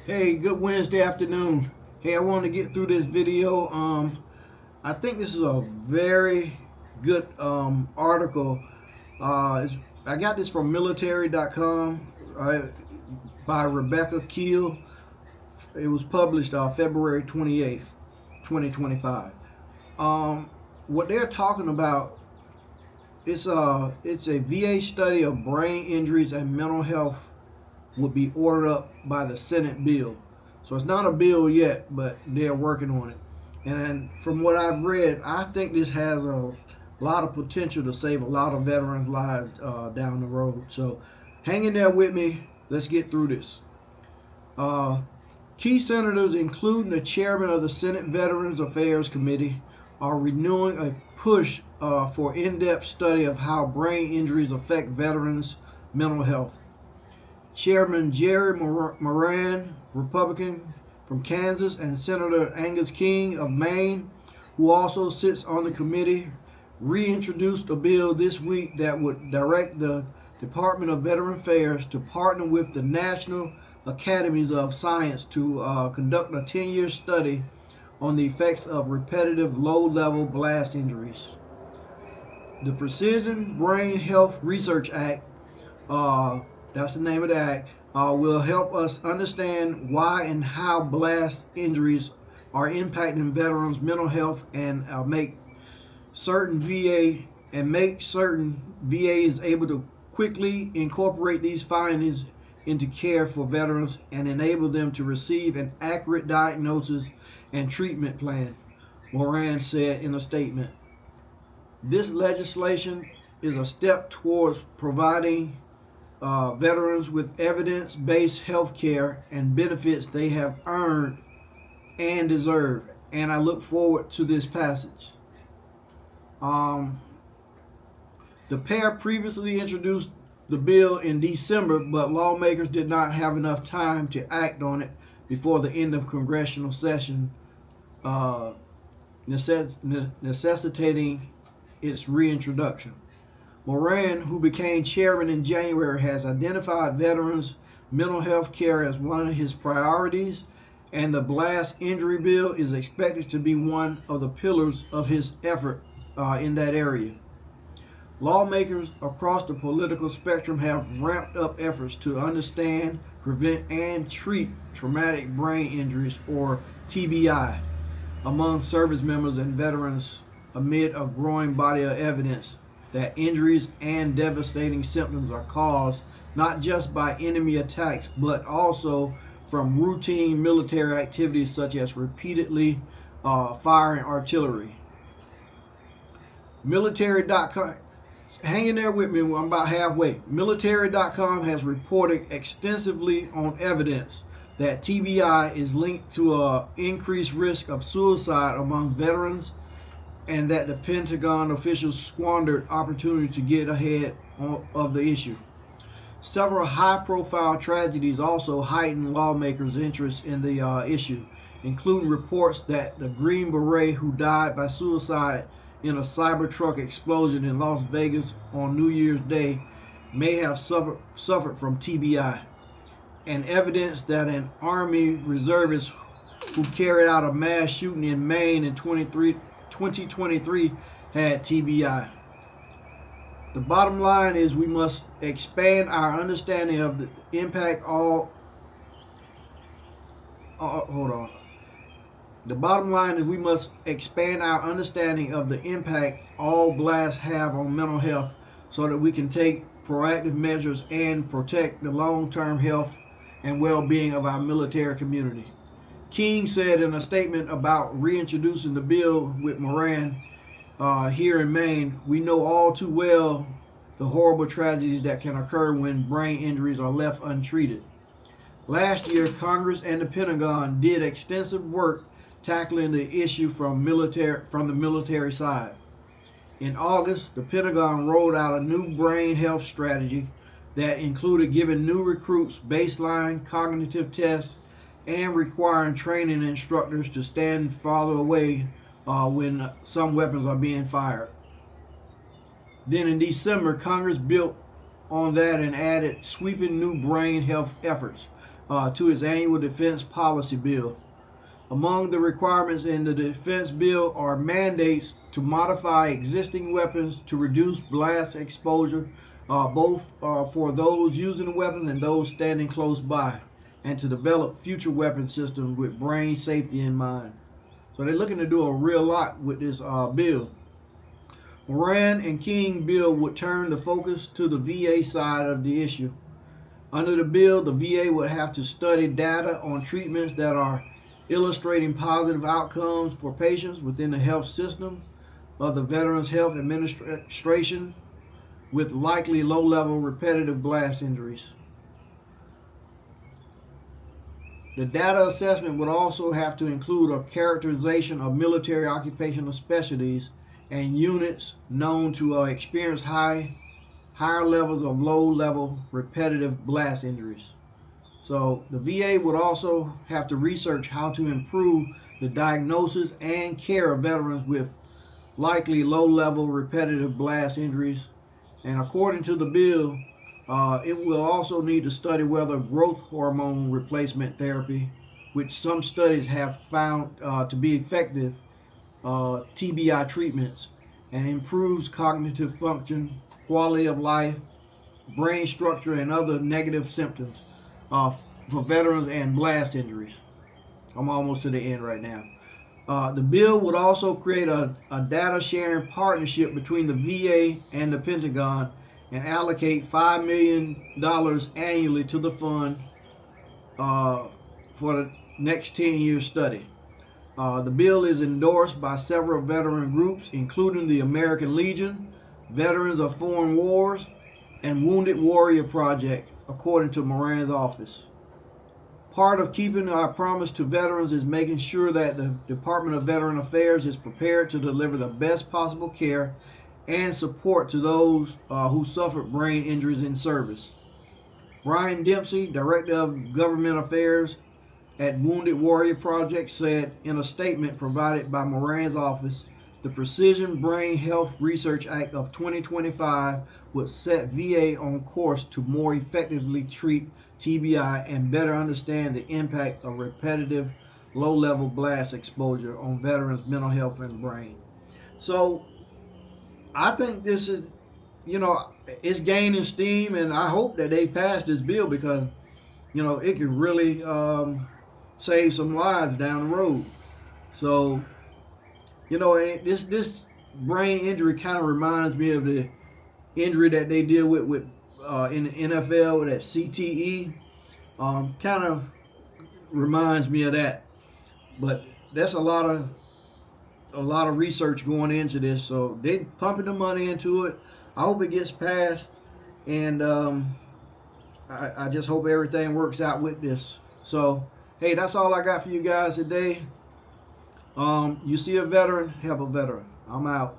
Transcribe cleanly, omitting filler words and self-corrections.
Hey, good Wednesday afternoon. Hey, I want to get through this video. I think this is a very good article. I got this from military.com by Rebecca Keel. It was published February 28th, 2025. What they're talking about it's a VA study of brain injuries and mental health would be ordered up by the Senate bill. So it's not a bill yet, but they're working on it. And from what I've read, I think this has a lot of potential to save a lot of veterans' lives down the road. So hang in there with me. Let's get through this. Key senators, including the chairman of the Senate Veterans Affairs Committee, are renewing a push for in-depth study of how brain injuries affect veterans' mental health. Chairman Jerry Moran, Republican from Kansas, and Senator Angus King of Maine, who also sits on the committee, reintroduced a bill this week that would direct the Department of Veteran Affairs to partner with the National Academies of Science to conduct a 10-year study on the effects of repetitive low-level blast injuries. The Precision Brain Health Research Act, that's the name of the act, will help us understand why and how blast injuries are impacting veterans' mental health and make certain VA is able to quickly incorporate these findings into care for veterans and enable them to receive an accurate diagnosis and treatment plan, Moran said in a statement. This legislation is a step towards providing veterans with evidence-based health care and benefits they have earned and deserve, and I look forward to this passage. The pair previously introduced the bill in December, but lawmakers did not have enough time to act on it before the end of congressional session, necessitating its reintroduction. Moran, who became chairman in January, has identified veterans' mental health care as one of his priorities, and the blast injury bill is expected to be one of the pillars of his effort in that area. Lawmakers across the political spectrum have ramped up efforts to understand, prevent, and treat traumatic brain injuries, or TBI, among service members and veterans amid a growing body of evidence that injuries and devastating symptoms are caused not just by enemy attacks, but also from routine military activities such as repeatedly firing artillery. Military.com, hang in there with me, I'm about halfway. Military.com has reported extensively on evidence that TBI is linked to an increased risk of suicide among veterans, and that the Pentagon officials squandered opportunity to get ahead of the issue. Several high-profile tragedies also heightened lawmakers' interest in the issue, including reports that the Green Beret who died by suicide in a Cybertruck explosion in Las Vegas on New Year's Day may have suffered from TBI, and evidence that an Army reservist who carried out a mass shooting in Maine in 2023 had TBI. The bottom line is we must expand our understanding of the impact The bottom line is we must expand our understanding of the impact all blasts have on mental health so that we can take proactive measures and protect the long-term health and well-being of our military community. King said in a statement about reintroducing the bill with Moran here in Maine, "We know all too well the horrible tragedies that can occur when brain injuries are left untreated." Last year, Congress and the Pentagon did extensive work tackling the issue from the military side. In August, the Pentagon rolled out a new brain health strategy that included giving new recruits baseline cognitive tests and requiring training instructors to stand farther away when some weapons are being fired. Then in December, Congress built on that and added sweeping new brain health efforts, to its annual defense policy bill. Among the requirements in the defense bill are mandates to modify existing weapons to reduce blast exposure, both for those using the weapons and those standing close by, and to develop future weapon systems with brain safety in mind. So they're looking to do a real lot with this bill. Moran and King bill would turn the focus to the VA side of the issue. Under the bill, the VA would have to study data on treatments that are illustrating positive outcomes for patients within the health system of the Veterans Health Administration with likely low-level repetitive blast injuries. The data assessment would also have to include a characterization of military occupational specialties and units known to experience higher levels of low-level repetitive blast injuries. So the VA would also have to research how to improve the diagnosis and care of veterans with likely low-level repetitive blast injuries. And according to the bill, it will also need to study whether growth hormone replacement therapy, which some studies have found to be effective TBI treatments, and improves cognitive function, quality of life, brain structure, and other negative symptoms for veterans and blast injuries. I'm almost to the end right now. The bill would also create a data sharing partnership between the VA and the Pentagon and allocate $5 million annually to the fund for the next 10-year study. The bill is endorsed by several veteran groups, including the American Legion, Veterans of Foreign Wars, and Wounded Warrior Project, according to Moran's office. Part of keeping our promise to veterans is making sure that the Department of Veteran Affairs is prepared to deliver the best possible care and support to those who suffered brain injuries in service. Brian Dempsey, Director of Government Affairs at Wounded Warrior Project, said in a statement provided by Moran's office, the Precision Brain Health Research Act of 2025 would set VA on course to more effectively treat TBI and better understand the impact of repetitive low-level blast exposure on veterans' mental health and brain. So I think this is, it's gaining steam, and I hope that they pass this bill because, it could really save some lives down the road. So, this brain injury kind of reminds me of the injury that they deal with in the NFL with that CTE. Kind of reminds me of that. But that's a lot of research going into this. So they pumping the money into it. I hope it gets passed, and I just hope everything works out with this. So hey, that's all I got for you guys today. You see a veteran, help a veteran. I'm out.